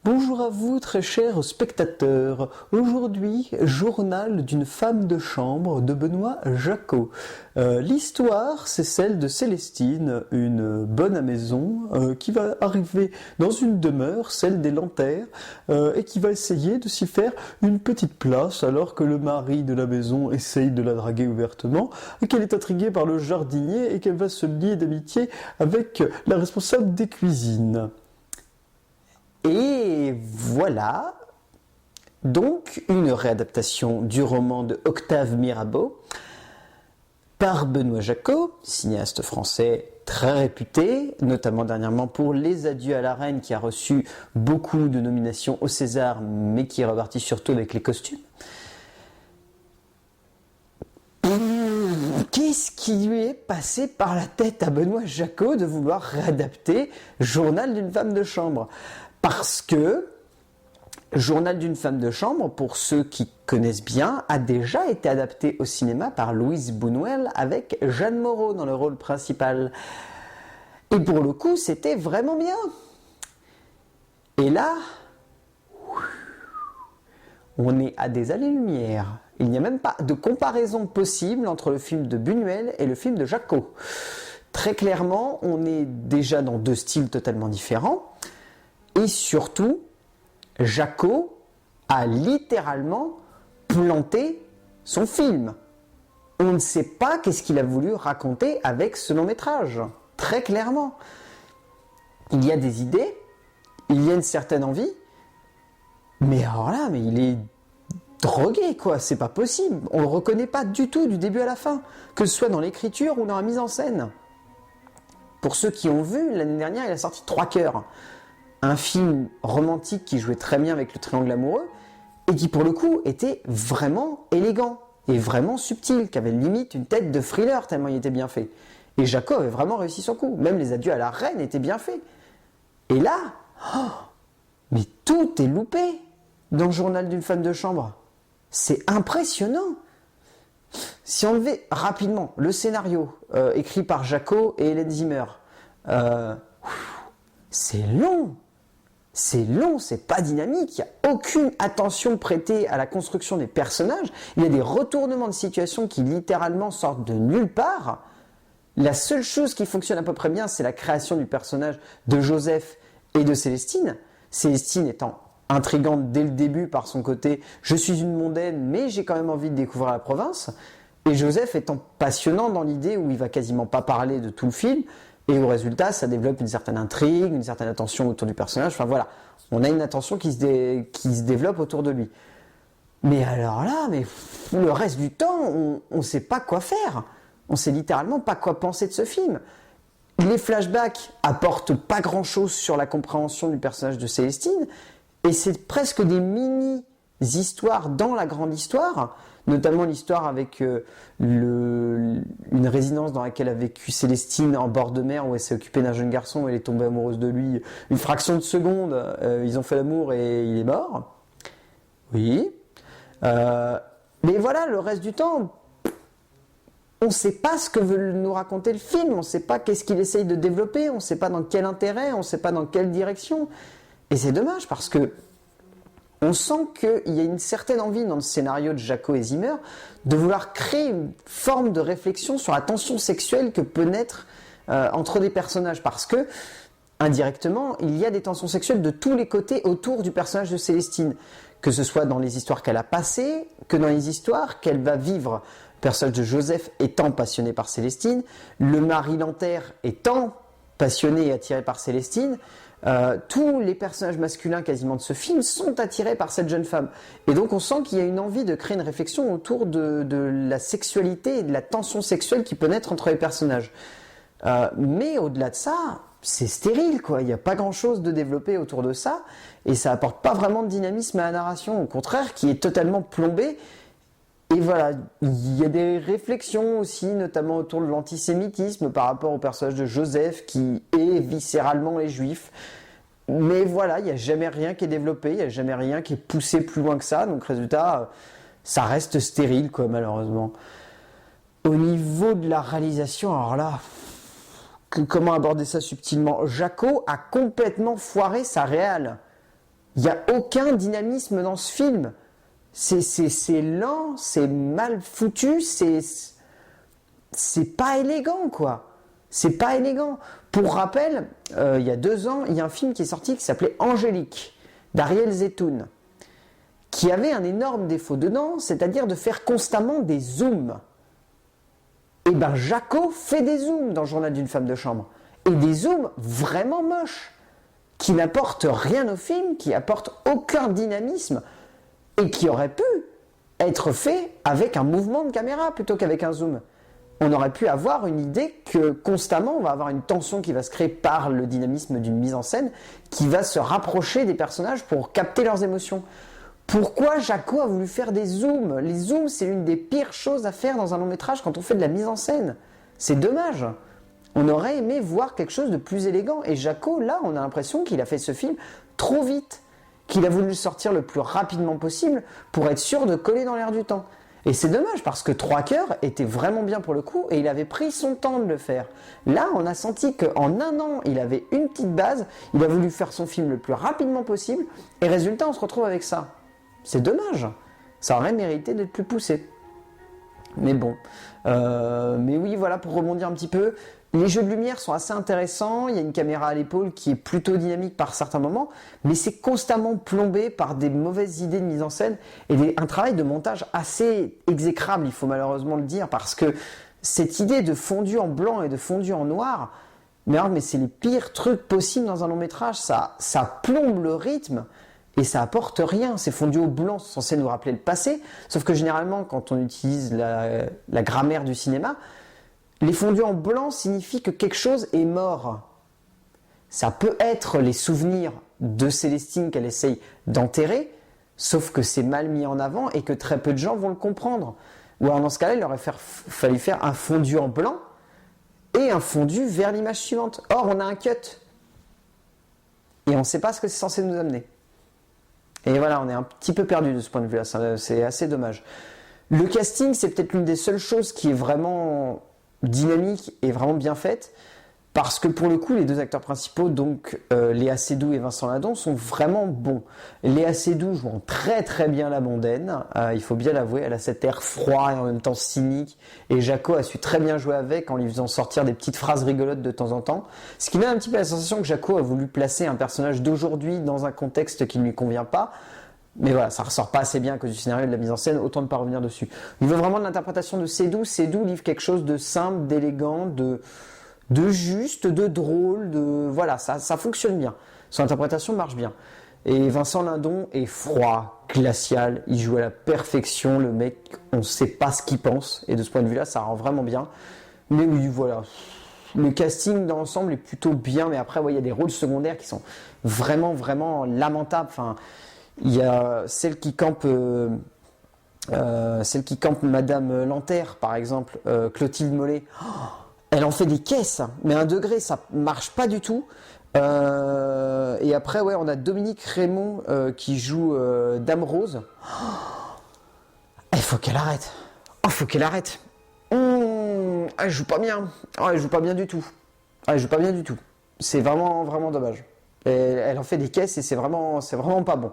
Bonjour à vous très chers spectateurs. Aujourd'hui, journal d'une femme de chambre de Benoît Jacot. L'histoire, c'est celle de Célestine, une bonne à maison qui va arriver dans une demeure, celle des Lanterres, et qui va essayer de s'y faire une petite place alors que le mari de la maison essaye de la draguer ouvertement, et qu'elle est intriguée par le jardinier et qu'elle va se lier d'amitié avec la responsable des cuisines. Et voilà, donc une réadaptation du roman de Octave Mirabeau par Benoît Jacot, cinéaste français très réputé, notamment dernièrement pour Les Adieux à la Reine, qui a reçu beaucoup de nominations au César, mais qui est reparti surtout avec les costumes. Qu'est-ce qui lui est passé par la tête à Benoît Jacot de vouloir réadapter Journal d'une femme de chambre ? Parce que Journal d'une femme de chambre, pour ceux qui connaissent bien, a déjà été adapté au cinéma par Louise Buñuel avec Jeanne Moreau dans le rôle principal. Et pour le coup, c'était vraiment bien. Et là, on est à des années-lumière. Il n'y a même pas de comparaison possible entre le film de Buñuel et le film de Jacot. Très clairement, on est déjà dans deux styles totalement différents. Et surtout, Jacot a littéralement planté son film. On ne sait pas qu'est-ce qu'il a voulu raconter avec ce long métrage. Très clairement. Il y a des idées, il y a une certaine envie, mais alors là, mais il est drogué, quoi. C'est pas possible. On le reconnaît pas du tout du début à la fin, que ce soit dans l'écriture ou dans la mise en scène. Pour ceux qui ont vu, l'année dernière, il a sorti 3 cœurs. Un film romantique qui jouait très bien avec le triangle amoureux et qui pour le coup était vraiment élégant et vraiment subtil, qui avait limite une tête de thriller tellement il était bien fait. Et Jacot avait vraiment réussi son coup. Même Les Adieux à la Reine étaient bien faits. Et là, mais tout est loupé dans le Journal d'une femme de chambre. C'est impressionnant. Si on levait rapidement le scénario écrit par Jacot et Hélène Zimmer, c'est long. C'est long, c'est pas dynamique, il n'y a aucune attention prêtée à la construction des personnages, il y a des retournements de situation qui littéralement sortent de nulle part. La seule chose qui fonctionne à peu près bien, c'est la création du personnage de Joseph et de Célestine. Célestine étant intrigante dès le début par son côté « je suis une mondaine, mais j'ai quand même envie de découvrir la province », et Joseph étant passionnant dans l'idée où il va quasiment pas parler de tout le film, et au résultat, ça développe une certaine intrigue, une certaine attention autour du personnage. Enfin voilà, on a une attention qui se développe autour de lui. Mais alors là, le reste du temps, on ne sait pas quoi faire. On ne sait littéralement pas quoi penser de ce film. Les flashbacks apportent pas grand-chose sur la compréhension du personnage de Célestine, et c'est presque des mini-histoires dans la grande histoire, notamment l'histoire avec une résidence dans laquelle a vécu Célestine en bord de mer, où elle s'est occupée d'un jeune garçon, où elle est tombée amoureuse de lui. Une fraction de seconde, ils ont fait l'amour et il est mort. Oui. Mais voilà, le reste du temps, on ne sait pas ce que veut nous raconter le film, on ne sait pas qu'est-ce qu'il essaye de développer, on ne sait pas dans quel intérêt, on ne sait pas dans quelle direction. Et c'est dommage parce que on sent qu'il y a une certaine envie dans le scénario de Jacot et Zimmer de vouloir créer une forme de réflexion sur la tension sexuelle que peut naître entre des personnages. Parce que, indirectement, il y a des tensions sexuelles de tous les côtés autour du personnage de Célestine. Que ce soit dans les histoires qu'elle a passées, que dans les histoires qu'elle va vivre. Le personnage de Joseph étant passionné par Célestine, le mari Lanterre étant passionné et attiré par Célestine, tous les personnages masculins quasiment de ce film sont attirés par cette jeune femme. Et donc on sent qu'il y a une envie de créer une réflexion autour de la sexualité et de la tension sexuelle qui peut naître entre les personnages. Mais au-delà de ça, c'est stérile, quoi. Il n'y a pas grand-chose de développé autour de ça, et ça apporte pas vraiment de dynamisme à la narration, au contraire, qui est totalement plombée. Et voilà, il y a des réflexions aussi, notamment autour de l'antisémitisme par rapport au personnage de Joseph qui est viscéralement les juifs. Mais voilà, il n'y a jamais rien qui est développé, il n'y a jamais rien qui est poussé plus loin que ça. Donc résultat, ça reste stérile, quoi, malheureusement. Au niveau de la réalisation, alors là, comment aborder ça subtilement ? Jacot a complètement foiré sa réal. Il n'y a aucun dynamisme dans ce film. C'est lent, c'est mal foutu, c'est pas élégant, quoi. C'est pas élégant. Pour rappel, il y a 2 ans, il y a un film qui est sorti qui s'appelait Angélique, d'Ariel Zetoun, qui avait un énorme défaut dedans, c'est-à-dire de faire constamment des zooms. Et ben Jaco fait des zooms dans le Journal d'une femme de chambre. Et des zooms vraiment moches, qui n'apportent rien au film, qui apportent aucun dynamisme, et qui auraient pu être faits avec un mouvement de caméra plutôt qu'avec un zoom. On aurait pu avoir une idée que constamment on va avoir une tension qui va se créer par le dynamisme d'une mise en scène qui va se rapprocher des personnages pour capter leurs émotions. Pourquoi Jaco a voulu faire des zooms? Les zooms, c'est l'une des pires choses à faire dans un long métrage quand on fait de la mise en scène. C'est dommage. On aurait aimé voir quelque chose de plus élégant. Et Jaco, là, on a l'impression qu'il a fait ce film trop vite, qu'il a voulu le sortir le plus rapidement possible pour être sûr de coller dans l'air du temps. Et c'est dommage parce que 3 cœurs était vraiment bien pour le coup et il avait pris son temps de le faire. Là, on a senti qu'en 1 an, il avait une petite base, il a voulu faire son film le plus rapidement possible et résultat, on se retrouve avec ça. C'est dommage. Ça aurait mérité d'être plus poussé. Mais bon. Mais oui, voilà, pour rebondir un petit peu, les jeux de lumière sont assez intéressants. Il y a une caméra à l'épaule qui est plutôt dynamique par certains moments, mais c'est constamment plombé par des mauvaises idées de mise en scène et un travail de montage assez exécrable, il faut malheureusement le dire, parce que cette idée de fondu en blanc et de fondu en noir, mais c'est les pires trucs possibles dans un long métrage. Ça plombe le rythme. Et ça apporte rien, ces fondus au blanc sont censés nous rappeler le passé, sauf que généralement quand on utilise la grammaire du cinéma, les fondus en blanc signifient que quelque chose est mort. Ça peut être les souvenirs de Célestine qu'elle essaye d'enterrer, sauf que c'est mal mis en avant et que très peu de gens vont le comprendre. Ou alors dans ce cas-là, il aurait fallu faire un fondu en blanc et un fondu vers l'image suivante. Or, on a un cut. Et on ne sait pas ce que c'est censé nous amener. Et voilà, on est un petit peu perdu de ce point de vue-là, c'est assez dommage. Le casting, c'est peut-être l'une des seules choses qui est vraiment dynamique et vraiment bien faite, parce que pour le coup, les 2 acteurs principaux, donc Léa Seydoux et Vincent Lindon, sont vraiment bons. Léa Seydoux jouant très très bien la mondaine, il faut bien l'avouer, elle a cet air froid et en même temps cynique, et Jaco a su très bien jouer avec en lui faisant sortir des petites phrases rigolotes de temps en temps, ce qui donne un petit peu la sensation que Jaco a voulu placer un personnage d'aujourd'hui dans un contexte qui ne lui convient pas. Mais voilà, ça ressort pas assez bien à cause du scénario et de la mise en scène, autant ne pas revenir dessus. Il veut vraiment de l'interprétation de Seydoux. Seydoux livre quelque chose de simple, d'élégant, de juste, de drôle, voilà, ça fonctionne bien. Son interprétation marche bien. Et Vincent Lindon est froid, glacial, il joue à la perfection, le mec, on ne sait pas ce qu'il pense, et de ce point de vue-là, ça rend vraiment bien. Mais oui, voilà. Le casting dans l'ensemble est plutôt bien, mais après, ouais, il y a des rôles secondaires qui sont vraiment, vraiment lamentables. Enfin, il y a celle qui campe Madame Lanterre, par exemple, Clotilde Mollet. Oh, elle en fait des caisses, mais à un degré, ça marche pas du tout. Et après, ouais, on a Dominique Raymond qui joue Dame Rose. Il faut qu'elle arrête. Oh, faut qu'elle arrête. Elle joue pas bien. Oh, elle joue pas bien du tout. Elle joue pas bien du tout. C'est vraiment, vraiment dommage. Elle en fait des caisses et c'est vraiment pas bon.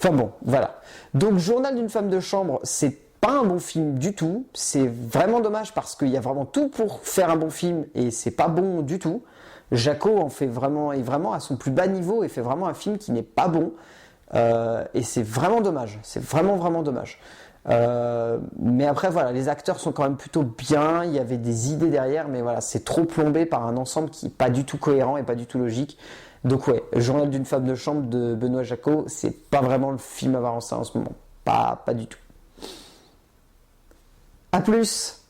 Enfin bon, voilà. Donc, Journal d'une femme de chambre, c'est pas un bon film du tout. C'est vraiment dommage parce qu'il y a vraiment tout pour faire un bon film et c'est pas bon du tout. Jaco est vraiment à son plus bas niveau et fait vraiment un film qui n'est pas bon. Et c'est vraiment dommage. C'est vraiment, vraiment dommage. Mais après, voilà, les acteurs sont quand même plutôt bien. Il y avait des idées derrière, mais voilà, c'est trop plombé par un ensemble qui n'est pas du tout cohérent et pas du tout logique. Donc ouais, Journal d'une femme de chambre de Benoît Jacot, c'est pas vraiment le film à voir en ça en ce moment. Pas du tout. A plus!